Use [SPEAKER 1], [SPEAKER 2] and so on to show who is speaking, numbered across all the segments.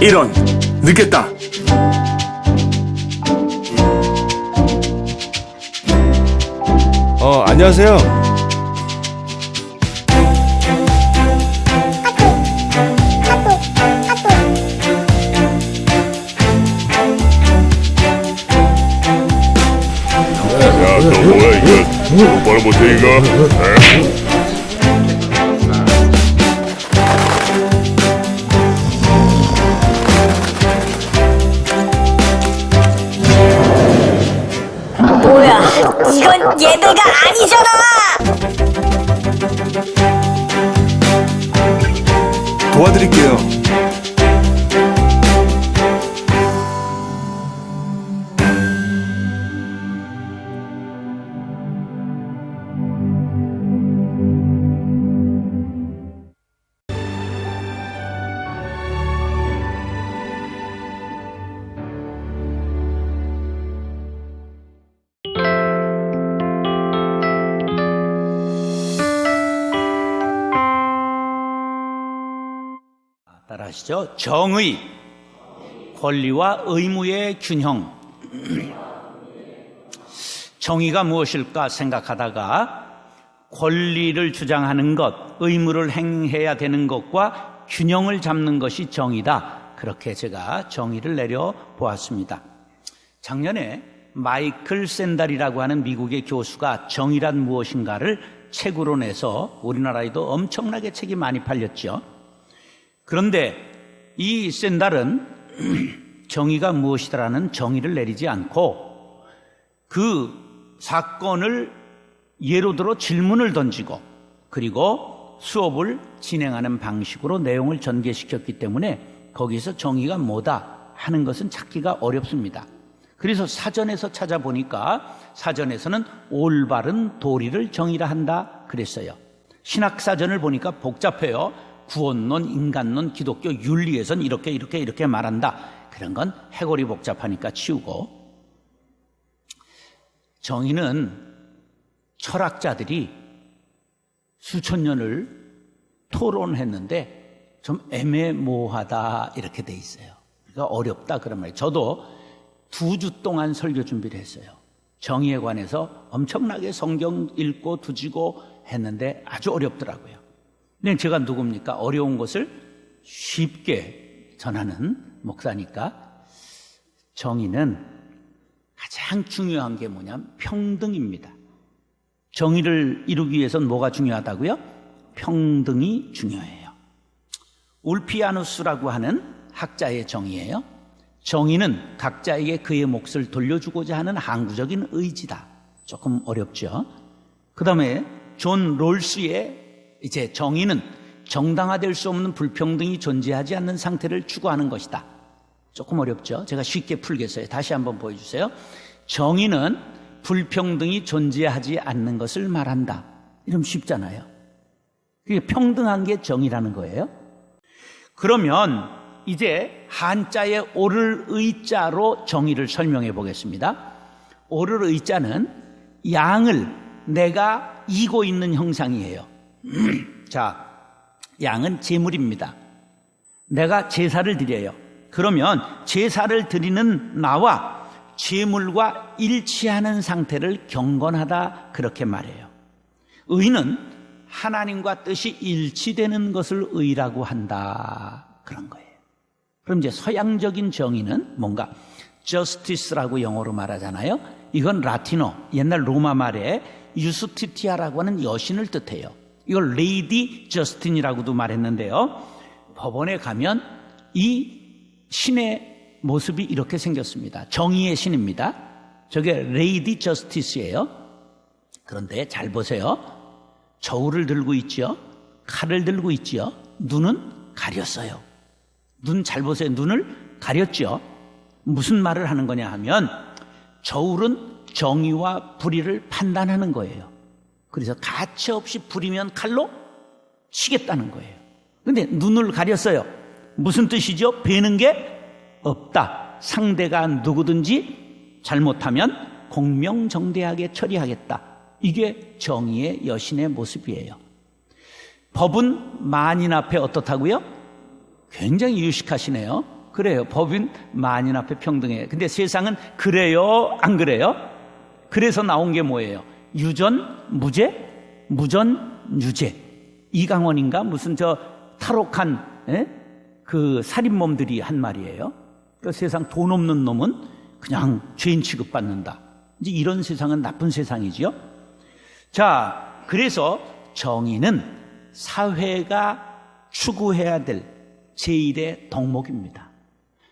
[SPEAKER 1] 이런, 늦겠다.
[SPEAKER 2] 안녕하세요.
[SPEAKER 3] 야, 너 뭐야 이거? 똑바로 못해 이거? 에?
[SPEAKER 4] 뭐야, 이건 예배가 아니잖아!
[SPEAKER 1] 도와드릴게요.
[SPEAKER 5] 따라하시죠. 정의, 권리와 의무의 균형. 정의가 무엇일까 생각하다가 권리를 주장하는 것, 의무를 행해야 되는 것과 균형을 잡는 것이 정의다. 그렇게 제가 정의를 내려보았습니다. 작년에 마이클 샌달이라고 하는 미국의 교수가 정의란 무엇인가를 책으로 내서 우리나라에도 엄청나게 책이 많이 팔렸죠. 그런데 이 샌달은 정의가 무엇이다라는 정의를 내리지 않고 그 사건을 예로 들어 질문을 던지고 그리고 수업을 진행하는 방식으로 내용을 전개시켰기 때문에 거기서 정의가 뭐다 하는 것은 찾기가 어렵습니다. 그래서 사전에서 찾아보니까 사전에서는 올바른 도리를 정의라 한다 그랬어요. 신학사전을 보니까 복잡해요. 구원론, 인간론, 기독교 윤리에선 이렇게 말한다. 그런 건 해골이 복잡하니까 치우고, 정의는 철학자들이 수천 년을 토론했는데 좀 애매모호하다 이렇게 돼 있어요. 그러니까 어렵다 그런 말이에요. 저도 2주 동안 설교 준비를 했어요. 정의에 관해서 엄청나게 성경 읽고 두지고 했는데 아주 어렵더라고요. 근데 제가 누굽니까? 어려운 것을 쉽게 전하는 목사니까. 정의는 가장 중요한 게 뭐냐면 평등입니다. 정의를 이루기 위해서는 뭐가 중요하다고요? 평등이 중요해요. 울피아누스라고 하는 학자의 정의예요. 정의는 각자에게 그의 몫을 돌려주고자 하는 항구적인 의지다. 조금 어렵죠. 그 다음에 존 롤스의 이제 정의는 정당화될 수 없는 불평등이 존재하지 않는 상태를 추구하는 것이다. 조금 어렵죠? 제가 쉽게 풀겠어요. 다시 한번 보여주세요. 정의는 불평등이 존재하지 않는 것을 말한다. 이러면 쉽잖아요. 그게 평등한 게 정의라는 거예요. 그러면 이제 한자의 오를 의자로 정의를 설명해 보겠습니다. 오를 의자는 양을 내가 이고 있는 형상이에요. 자, 양은 제물입니다. 내가 제사를 드려요. 그러면 제사를 드리는 나와 제물과 일치하는 상태를 경건하다 그렇게 말해요. 의는 하나님과 뜻이 일치되는 것을 의라고 한다 그런 거예요. 그럼 이제 서양적인 정의는 뭔가 justice라고 영어로 말하잖아요. 이건 라틴어, 옛날 로마 말에 유스티티아라고 하는 여신을 뜻해요. 이걸 레이디 저스틴이라고도 말했는데요. 법원에 가면 이 신의 모습이 이렇게 생겼습니다. 정의의 신입니다. 저게 레이디 저스티스예요. 그런데 잘 보세요. 저울을 들고 있죠. 칼을 들고 있죠. 눈은 가렸어요. 눈 잘 보세요. 눈을 가렸죠. 무슨 말을 하는 거냐 하면 저울은 정의와 불의를 판단하는 거예요. 그래서 가차없이 불이면 칼로 치겠다는 거예요. 그런데 눈을 가렸어요. 무슨 뜻이죠? 베는 게 없다. 상대가 누구든지 잘못하면 공명정대하게 처리하겠다. 이게 정의의 여신의 모습이에요. 법은 만인 앞에 어떻다고요? 굉장히 유식하시네요. 그래요. 법인 만인 앞에 평등해. 근데 세상은 그래요? 안 그래요? 그래서 나온 게 뭐예요? 유전, 무죄, 무전, 유죄. 이강원인가? 무슨 저 탈옥한 그 살인범들이 한 말이에요. 그 세상 돈 없는 놈은 그냥 죄인 취급받는다. 이제 이런 세상은 나쁜 세상이지요. 자, 그래서 정의는 사회가 추구해야 될 제1의 덕목입니다.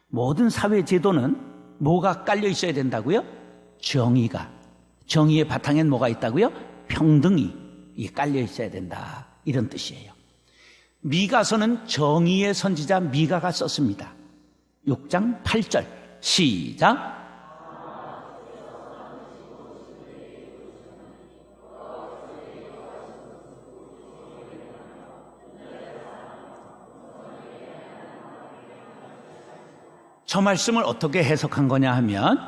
[SPEAKER 5] 모든 사회 제도는 뭐가 깔려 있어야 된다고요? 정의가. 정의의 바탕엔 뭐가 있다고요? 평등이 깔려 있어야 된다. 이런 뜻이에요. 미가서는 정의의 선지자 미가가 썼습니다. 6장 8절 시작. 저 말씀을 어떻게 해석한 거냐 하면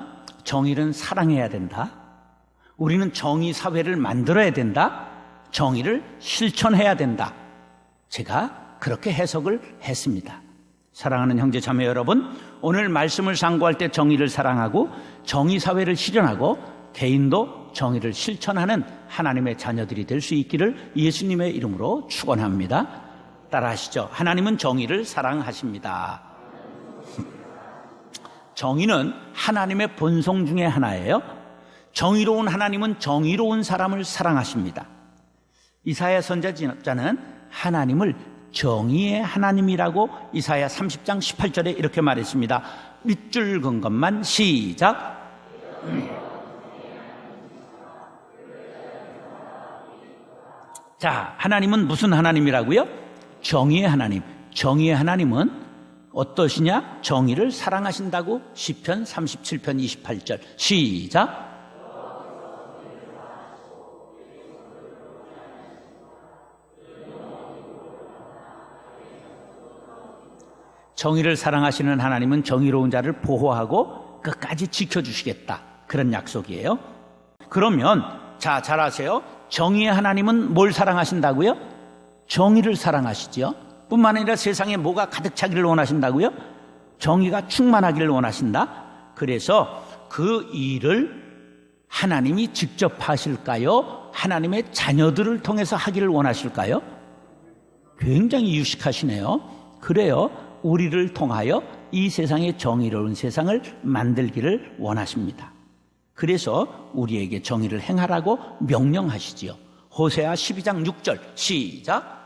[SPEAKER 5] 정의는 사랑해야 된다. 우리는 정의 사회를 만들어야 된다. 정의를 실천해야 된다. 제가 그렇게 해석을 했습니다. 사랑하는 형제 자매 여러분, 오늘 말씀을 상고할 때 정의를 사랑하고 정의 사회를 실현하고 개인도 정의를 실천하는 하나님의 자녀들이 될 수 있기를 예수님의 이름으로 축원합니다. 따라하시죠. 하나님은 정의를 사랑하십니다. 정의는 하나님의 본성 중에 하나예요. 정의로운 하나님은 정의로운 사람을 사랑하십니다. 이사야 선지자는 하나님을 정의의 하나님이라고 이사야 30장 18절에 이렇게 말했습니다. 밑줄 긋은 것만 시작. 자, 하나님은 무슨 하나님이라고요? 정의의 하나님. 정의의 하나님은 어떠시냐? 정의를 사랑하신다고 시편 37편 28절 시작. 정의를 사랑하시는 하나님은 정의로운 자를 보호하고 끝까지 지켜주시겠다. 그런 약속이에요. 그러면 자, 잘 아세요. 정의의 하나님은 뭘 사랑하신다고요? 정의를 사랑하시죠. 뿐만 아니라 세상에 뭐가 가득 차기를 원하신다고요? 정의가 충만하기를 원하신다. 그래서 그 일을 하나님이 직접 하실까요? 하나님의 자녀들을 통해서 하기를 원하실까요? 굉장히 유식하시네요. 그래요. 우리를 통하여 이 세상의 정의로운 세상을 만들기를 원하십니다. 그래서 우리에게 정의를 행하라고 명령하시지요. 호세아 12장 6절 시작.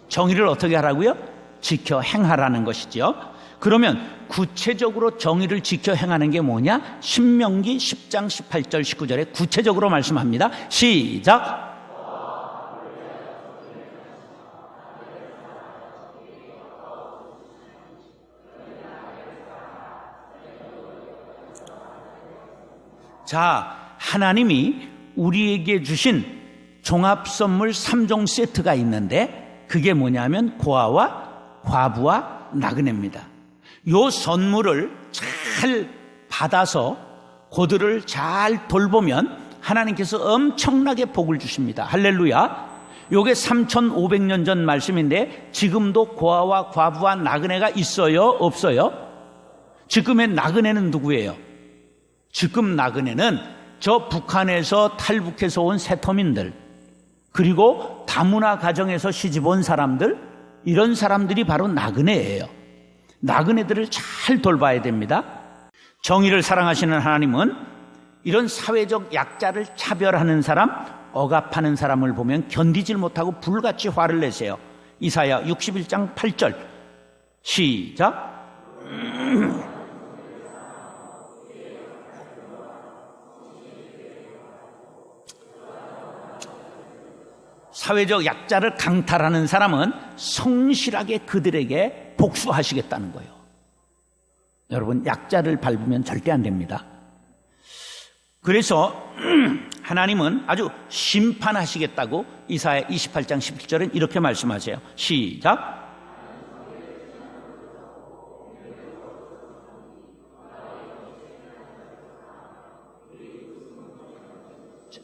[SPEAKER 5] 정의를 어떻게 하라고요? 지켜 행하라는 것이죠. 그러면 구체적으로 정의를 지켜 행하는 게 뭐냐? 신명기 10장 18절 19절에 구체적으로 말씀합니다. 시작. 자, 하나님이 우리에게 주신 종합선물 3종 세트가 있는데 그게 뭐냐면 고아와 과부와 나그네입니다. 요 선물을 잘 받아서 그들을 잘 돌보면 하나님께서 엄청나게 복을 주십니다. 할렐루야. 요게 3,500년 전 말씀인데 지금도 고아와 과부와 나그네가 있어요? 없어요? 지금의 나그네는 누구예요? 지금 나그네는 저 북한에서 탈북해서 온 세터민들, 그리고 다문화 가정에서 시집 온 사람들, 이런 사람들이 바로 나그네예요. 나그네들을 잘 돌봐야 됩니다. 정의를 사랑하시는 하나님은 이런 사회적 약자를 차별하는 사람, 억압하는 사람을 보면 견디질 못하고 불같이 화를 내세요. 이사야 61장 8절 시작. 사회적 약자를 강탈하는 사람은 성실하게 그들에게 복수하시겠다는 거예요. 여러분, 약자를 밟으면 절대 안 됩니다. 그래서 하나님은 아주 심판하시겠다고 이사야 28장 17절은 이렇게 말씀하세요. 시작.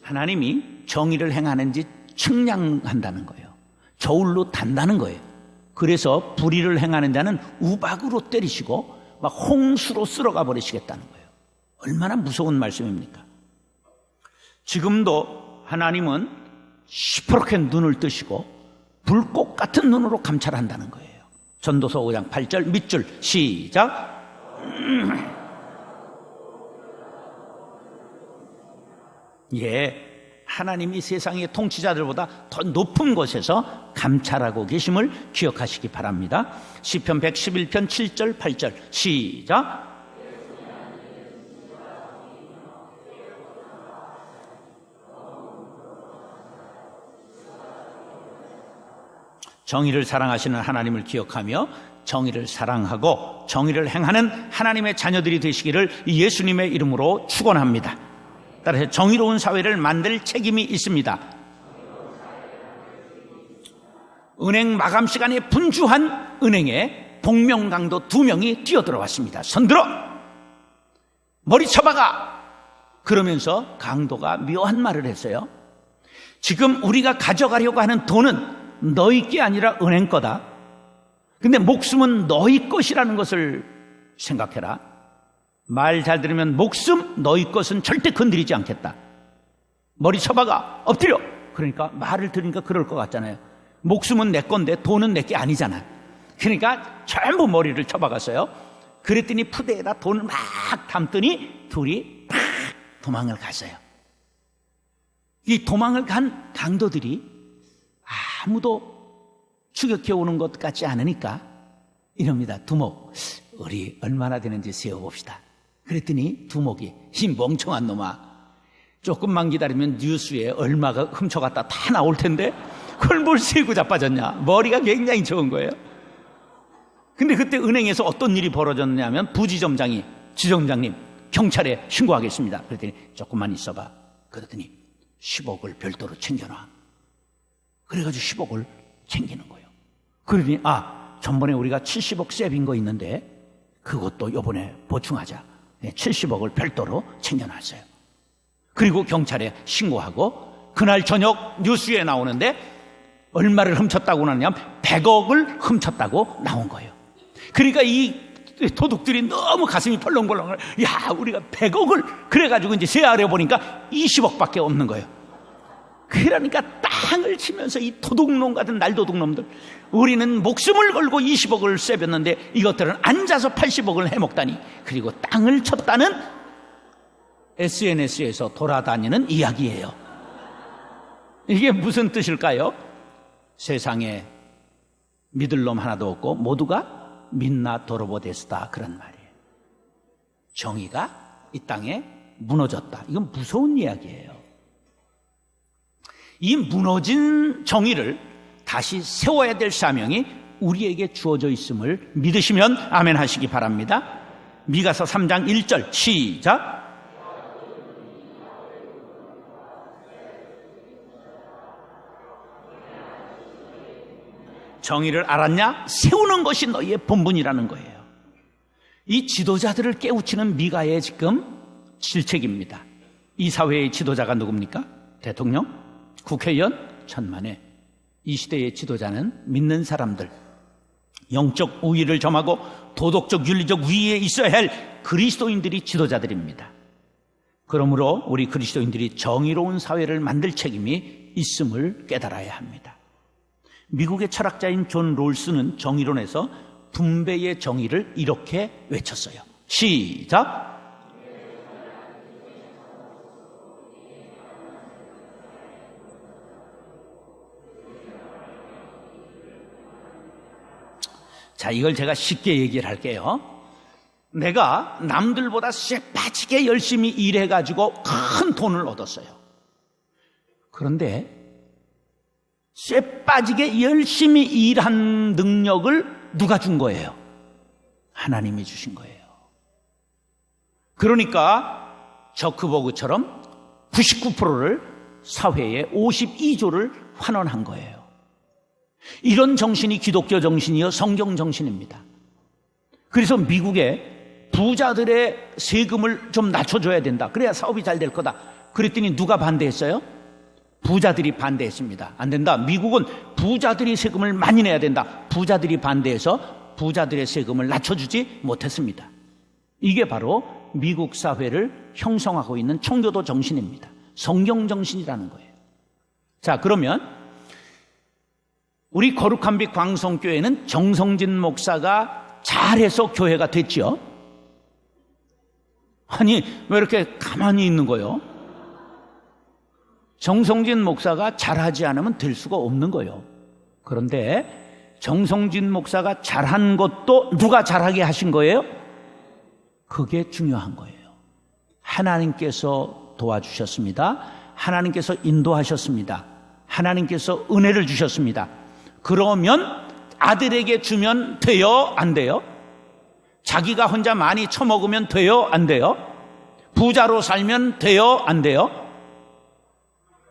[SPEAKER 5] 하나님이 정의를 행하는지 측량한다는 거예요. 저울로 단다는 거예요. 그래서 불의를 행하는 자는 우박으로 때리시고 막 홍수로 쓸어가 버리시겠다는 거예요. 얼마나 무서운 말씀입니까? 지금도 하나님은 시퍼렇게 눈을 뜨시고 불꽃 같은 눈으로 감찰한다는 거예요. 전도서 5장 8절 밑줄 시작. 예, 하나님이 세상의 통치자들보다 더 높은 곳에서 감찰하고 계심을 기억하시기 바랍니다. 시편 111편 7절 8절 시작. 정의를 사랑하시는 하나님을 기억하며 정의를 사랑하고 정의를 행하는 하나님의 자녀들이 되시기를 예수님의 이름으로 축원합니다. 따라서 정의로운 사회를 만들 책임이 있습니다. 은행 마감 시간에 분주한 은행에 복명강도 2명이 뛰어들어왔습니다. 손들어! 머리 쳐박아! 그러면서 강도가 묘한 말을 했어요. 지금 우리가 가져가려고 하는 돈은 너희 게 아니라 은행 거다. 근데 목숨은 너희 것이라는 것을 생각해라. 말 잘 들으면 목숨 너희 것은 절대 건드리지 않겠다. 머리 쳐박아 엎드려. 그러니까 말을 들으니까 그럴 것 같잖아요. 목숨은 내 건데 돈은 내 게 아니잖아. 그러니까 전부 머리를 쳐박았어요. 그랬더니 푸대에다 돈을 막 담더니 둘이 팍 도망을 갔어요. 이 도망을 간 강도들이 아무도 추격해 오는 것 같지 않으니까 이럽니다. 두목, 우리 얼마나 되는지 세어봅시다. 그랬더니 두목이 이 멍청한 놈아, 조금만 기다리면 뉴스에 얼마가 훔쳐갔다 다 나올 텐데 그걸 뭘 세고 자빠졌냐. 머리가 굉장히 좋은 거예요. 근데 그때 은행에서 어떤 일이 벌어졌냐면 부지점장이 지점장님 경찰에 신고하겠습니다. 그랬더니 조금만 있어봐. 그랬더니 10억을 별도로 챙겨놔. 그래가지고 10억을 챙기는 거예요. 그러더니 전번에 우리가 70억 세빈 거 있는데 그것도 이번에 보충하자. 70억을 별도로 챙겨놨어요. 그리고 경찰에 신고하고 그날 저녁 뉴스에 나오는데 얼마를 훔쳤다고 나냐면 100억을 훔쳤다고 나온 거예요. 그러니까 이 도둑들이 너무 가슴이 벌렁벌렁, 야, 우리가 100억을 그래가지고 이제 세알해 보니까 20억밖에 없는 거예요. 그러니까 땅을 치면서 이 도둑놈 같은 날도둑놈들, 우리는 목숨을 걸고 20억을 쐬봤는데 이것들은 앉아서 80억을 해먹다니. 그리고 땅을 쳤다는 SNS에서 돌아다니는 이야기예요. 이게 무슨 뜻일까요? 세상에 믿을 놈 하나도 없고 모두가 민나 도로보데스다, 그런 말이에요. 정의가 이 땅에 무너졌다. 이건 무서운 이야기예요. 이 무너진 정의를 다시 세워야 될 사명이 우리에게 주어져 있음을 믿으시면 아멘 하시기 바랍니다. 미가서 3장 1절 시작. 정의를 알았냐? 세우는 것이 너희의 본분이라는 거예요. 이 지도자들을 깨우치는 미가의 지금 실책입니다. 이 사회의 지도자가 누굽니까? 대통령? 국회의원? 천만에. 이 시대의 지도자는 믿는 사람들, 영적 우위를 점하고 도덕적 윤리적 위에 있어야 할 그리스도인들이 지도자들입니다. 그러므로 우리 그리스도인들이 정의로운 사회를 만들 책임이 있음을 깨달아야 합니다. 미국의 철학자인 존 롤스는 정의론에서 분배의 정의를 이렇게 외쳤어요. 시작. 자, 이걸 제가 쉽게 얘기를 할게요. 내가 남들보다 쇠빠지게 열심히 일해가지고 큰 돈을 얻었어요. 그런데 쇠빠지게 열심히 일한 능력을 누가 준 거예요? 하나님이 주신 거예요. 그러니까 저크버그처럼 99%를 사회에 52조를 환원한 거예요. 이런 정신이 기독교 정신이요, 성경 정신입니다. 그래서 미국의 부자들의 세금을 좀 낮춰줘야 된다. 그래야 사업이 잘 될 거다. 그랬더니 누가 반대했어요? 부자들이 반대했습니다. 안 된다. 미국은 부자들이 세금을 많이 내야 된다. 부자들이 반대해서 부자들의 세금을 낮춰주지 못했습니다. 이게 바로 미국 사회를 형성하고 있는 청교도 정신입니다. 성경 정신이라는 거예요. 자, 그러면 우리 거룩한 빛 광성교회는 정성진 목사가 잘해서 교회가 됐죠. 아니, 왜 이렇게 가만히 있는 거예요? 정성진 목사가 잘하지 않으면 될 수가 없는 거예요. 그런데 정성진 목사가 잘한 것도 누가 잘하게 하신 거예요? 그게 중요한 거예요. 하나님께서 도와주셨습니다. 하나님께서 인도하셨습니다. 하나님께서 은혜를 주셨습니다. 그러면 아들에게 주면 돼요? 안 돼요? 자기가 혼자 많이 처먹으면 돼요? 안 돼요? 부자로 살면 돼요? 안 돼요?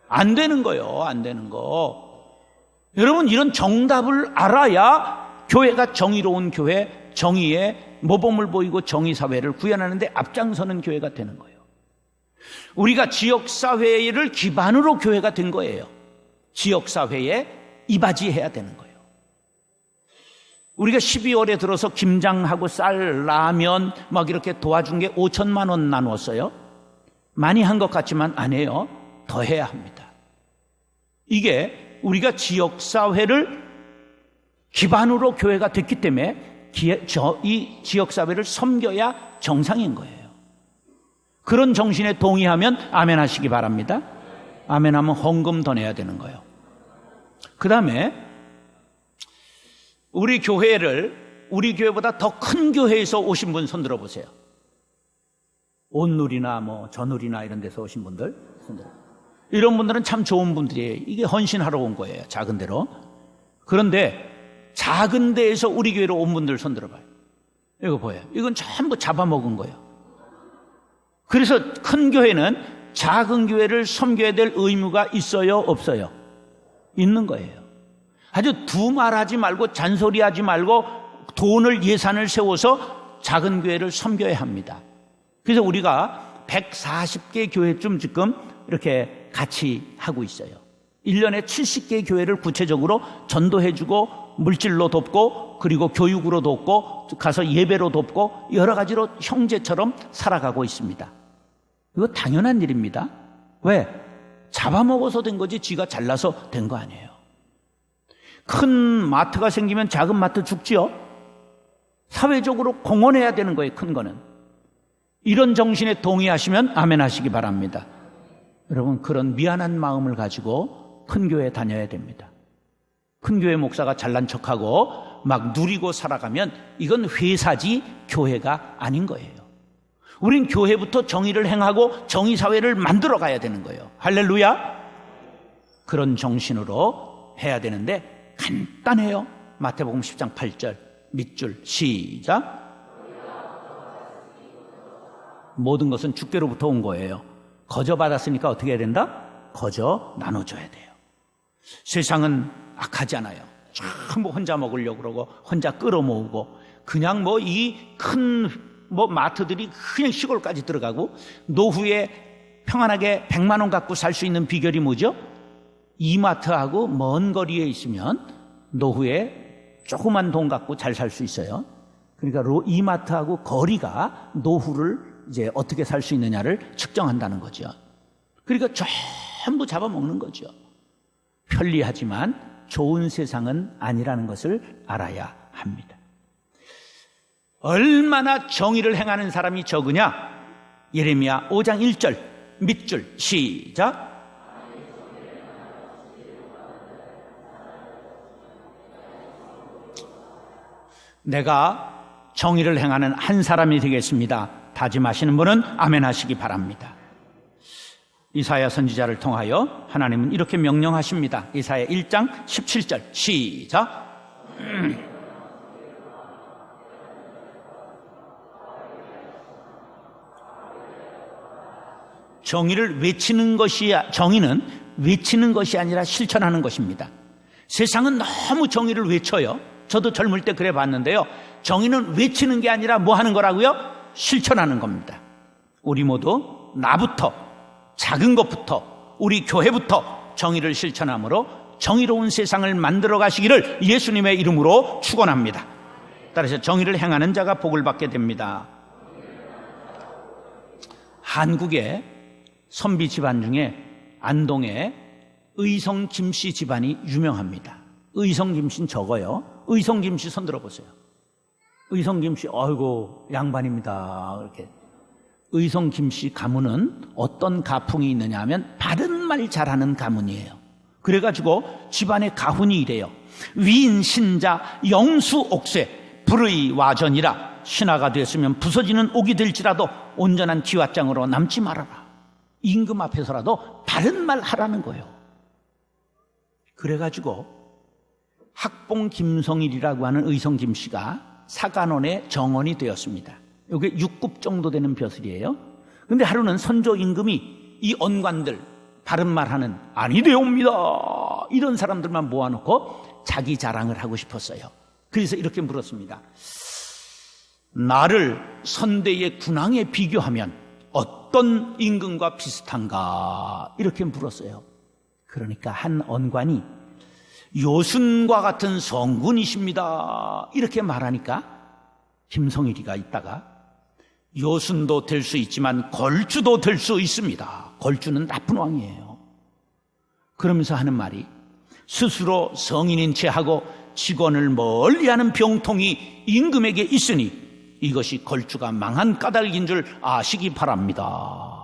[SPEAKER 5] 안 되는 거예요. 안 되는 거. 여러분, 이런 정답을 알아야 교회가 정의로운 교회, 정의의 모범을 보이고 정의사회를 구현하는데 앞장서는 교회가 되는 거예요. 우리가 지역사회를 기반으로 교회가 된 거예요. 지역사회에 이바지해야 되는 거예요. 우리가 12월에 들어서 김장하고 쌀, 라면 막 이렇게 도와준 게 5천만 원 나누었어요. 많이 한 것 같지만 안 해요. 더 해야 합니다. 이게 우리가 지역사회를 기반으로 교회가 됐기 때문에 이 지역사회를 섬겨야 정상인 거예요. 그런 정신에 동의하면 아멘 하시기 바랍니다. 아멘 하면 헌금 더 내야 되는 거예요. 그 다음에 우리 교회보다 더 큰 교회에서 오신 분 손 들어보세요. 온누리나 전누리나 이런 데서 오신 분들 손 들어. 이런 분들은 참 좋은 분들이에요. 이게 헌신하러 온 거예요. 작은 데로. 그런데 작은 데에서 우리 교회로 온 분들 손 들어봐요. 이거 보여요. 이건 전부 잡아먹은 거예요. 그래서 큰 교회는 작은 교회를 섬겨야 될 의무가 있어요? 없어요? 있는 거예요. 아주 두말하지 말고 잔소리하지 말고 돈을 예산을 세워서 작은 교회를 섬겨야 합니다. 그래서 우리가 140개 교회쯤 지금 이렇게 같이 하고 있어요. 1년에 70개 교회를 구체적으로 전도해주고 물질로 돕고 그리고 교육으로 돕고 가서 예배로 돕고 여러 가지로 형제처럼 살아가고 있습니다. 이거 당연한 일입니다. 왜? 잡아먹어서 된 거지 지가 잘나서 된 거 아니에요. 큰 마트가 생기면 작은 마트 죽지요. 사회적으로 공헌해야 되는 거예요. 큰 거는. 이런 정신에 동의하시면 아멘 하시기 바랍니다. 여러분, 그런 미안한 마음을 가지고 큰 교회 다녀야 됩니다. 큰 교회 목사가 잘난 척하고 막 누리고 살아가면 이건 회사지 교회가 아닌 거예요. 우린 교회부터 정의를 행하고 정의사회를 만들어 가야 되는 거예요. 할렐루야. 그런 정신으로 해야 되는데 간단해요. 마태복음 10장 8절 밑줄 시작. 모든 것은 주께로부터 온 거예요. 거저 받았으니까 어떻게 해야 된다? 거저 나눠줘야 돼요. 세상은 악하잖아요. 전부 혼자 먹으려고 그러고 혼자 끌어모으고 그냥 이 큰 마트들이 그냥 시골까지 들어가고 노후에 평안하게 100만 원 갖고 살 수 있는 비결이 뭐죠? 이마트하고 먼 거리에 있으면 노후에 조그만 돈 갖고 잘 살 수 있어요. 그러니까 이마트하고 거리가 노후를 이제 어떻게 살 수 있느냐를 측정한다는 거죠. 그러니까 전부 잡아먹는 거죠. 편리하지만 좋은 세상은 아니라는 것을 알아야 합니다. 얼마나 정의를 행하는 사람이 적으냐? 예레미야 5장 1절 밑줄 시작. 내가 정의를 행하는 한 사람이 되겠습니다. 다짐하시는 분은 아멘 하시기 바랍니다. 이사야 선지자를 통하여 하나님은 이렇게 명령하십니다. 이사야 1장 17절 시작. 정의를 외치는 정의는 외치는 것이 아니라 실천하는 것입니다. 세상은 너무 정의를 외쳐요. 저도 젊을 때 그래 봤는데요. 정의는 외치는 게 아니라 뭐 하는 거라고요? 실천하는 겁니다. 우리 모두 나부터, 작은 것부터, 우리 교회부터 정의를 실천함으로 정의로운 세상을 만들어 가시기를 예수님의 이름으로 축원합니다. 따라서 정의를 행하는 자가 복을 받게 됩니다. 한국의 선비 집안 중에 안동의 의성 김씨 집안이 유명합니다. 의성 김씨는 적어요. 의성 김씨 손 들어보세요. 의성 김씨, 아이고 양반입니다. 이렇게. 의성 김씨 가문은 어떤 가풍이 있느냐 하면 바른 말 잘하는 가문이에요. 그래가지고 집안의 가훈이 이래요. 위인 신자 영수 옥쇠 불의 와전이라 신하가 됐으면 부서지는 옥이 될지라도 온전한 기왓장으로 남지 말아라. 임금 앞에서라도 바른 말 하라는 거예요. 그래가지고 학봉 김성일이라고 하는 의성 김씨가 사간원의 정원이 되었습니다. 이게 6급 정도 되는 벼슬이에요. 그런데 하루는 선조 임금이 이 언관들 바른 말하는 아니되옵니다 이런 사람들만 모아놓고 자기 자랑을 하고 싶었어요. 그래서 이렇게 물었습니다. 나를 선대의 군왕에 비교하면 어떤 임금과 비슷한가 이렇게 물었어요. 그러니까 한 언관이 요순과 같은 성군이십니다 이렇게 말하니까 김성일이가 있다가 요순도 될 수 있지만 걸주도 될 수 있습니다. 걸주는 나쁜 왕이에요. 그러면서 하는 말이 스스로 성인인 체하고 직원을 멀리하는 병통이 임금에게 있으니 이것이 걸주가 망한 까닭인 줄 아시기 바랍니다.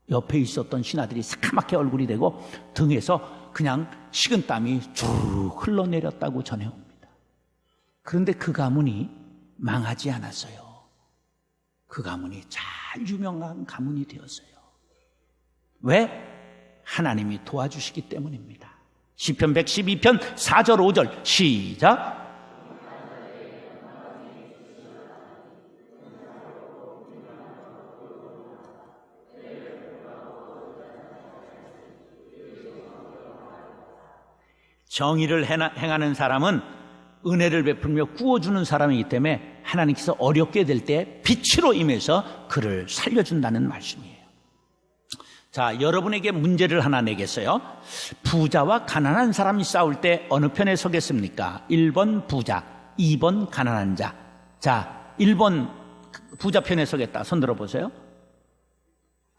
[SPEAKER 5] 옆에 있었던 신하들이 새카맣게 얼굴이 되고 등에서 그냥 식은땀이 쭉 흘러내렸다고 전해옵니다. 그런데 그 가문이 망하지 않았어요. 그 가문이 잘 유명한 가문이 되었어요. 왜? 하나님이 도와주시기 때문입니다. 시편 112편 4절 5절 시작. 정의를 행하는 사람은 은혜를 베풀며 구워주는 사람이기 때문에 하나님께서 어렵게 될 때 빛으로 임해서 그를 살려준다는 말씀이에요. 자, 여러분에게 문제를 하나 내겠어요. 부자와 가난한 사람이 싸울 때 어느 편에 서겠습니까? 1번 부자, 2번 가난한 자. 자, 1번 부자 편에 서겠다. 손 들어보세요.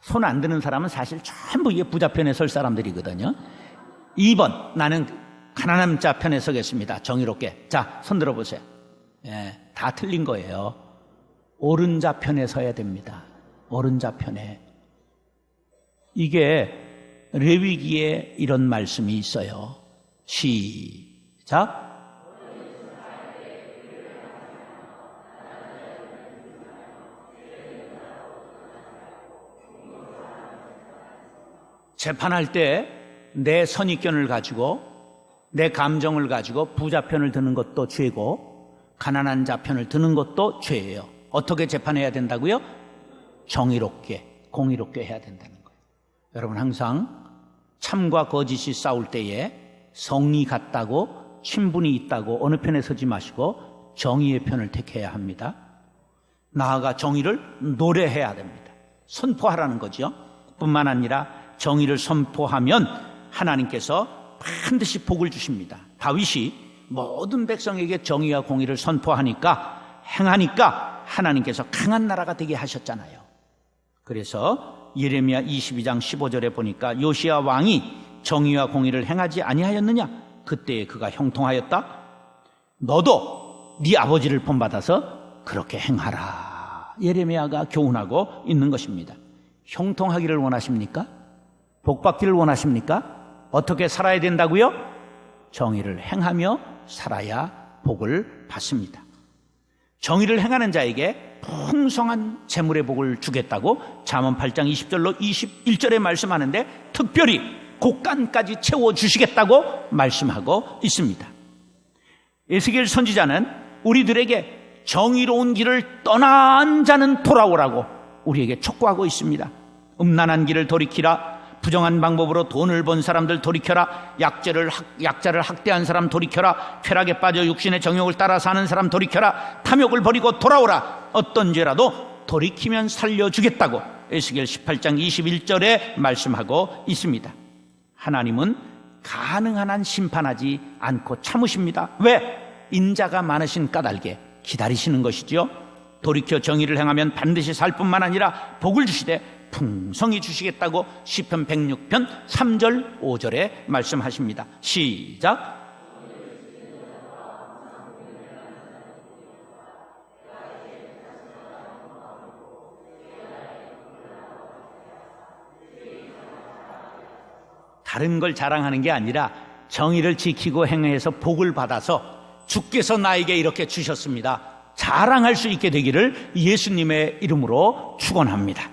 [SPEAKER 5] 손 안 드는 사람은 사실 전부 이게 부자 편에 설 사람들이거든요. 2번 나는 가난한 자 편에 서겠습니다. 정의롭게. 자, 손 들어보세요. 예, 다 틀린 거예요. 옳은 자 편에 서야 됩니다. 옳은 자 편에. 이게 레위기에 이런 말씀이 있어요. 시작. 재판할 때 내 선입견을 가지고 내 감정을 가지고 부자 편을 드는 것도 죄고 가난한 자 편을 드는 것도 죄예요. 어떻게 재판해야 된다고요? 정의롭게, 공의롭게 해야 된다는 거예요. 여러분 항상 참과 거짓이 싸울 때에 성이 같다고 친분이 있다고 어느 편에 서지 마시고 정의의 편을 택해야 합니다. 나아가 정의를 노래해야 됩니다. 선포하라는 거죠. 뿐만 아니라 정의를 선포하면 하나님께서 반드시 복을 주십니다. 다윗이 모든 백성에게 정의와 공의를 선포하니까 행하니까 하나님께서 강한 나라가 되게 하셨잖아요. 그래서 예레미야 22장 15절에 보니까 요시야 왕이 정의와 공의를 행하지 아니하였느냐? 그때에 그가 형통하였다. 너도 네 아버지를 본받아서 그렇게 행하라. 예레미야가 교훈하고 있는 것입니다. 형통하기를 원하십니까? 복받기를 원하십니까? 어떻게 살아야 된다고요? 정의를 행하며 살아야 복을 받습니다. 정의를 행하는 자에게 풍성한 재물의 복을 주겠다고 잠언 8장 20절로 21절에 말씀하는데 특별히 곡간까지 채워주시겠다고 말씀하고 있습니다. 에스겔 선지자는 우리들에게 정의로운 길을 떠난 자는 돌아오라고 우리에게 촉구하고 있습니다. 음란한 길을 돌이키라. 부정한 방법으로 돈을 번 사람들 돌이켜라. 약자를 학대한 사람 돌이켜라. 쾌락에 빠져 육신의 정욕을 따라 사는 사람 돌이켜라. 탐욕을 버리고 돌아오라. 어떤 죄라도 돌이키면 살려주겠다고 에스겔 18장 21절에 말씀하고 있습니다. 하나님은 가능한 한 심판하지 않고 참으십니다. 왜? 인자가 많으신 까닭에 기다리시는 것이지요. 돌이켜 정의를 행하면 반드시 살 뿐만 아니라 복을 주시되 풍성히 주시겠다고 시편 106편 3절 5절에 말씀하십니다. 시작. 다른 걸 자랑하는 게 아니라 정의를 지키고 행해서 복을 받아서 주께서 나에게 이렇게 주셨습니다. 자랑할 수 있게 되기를 예수님의 이름으로 축원합니다.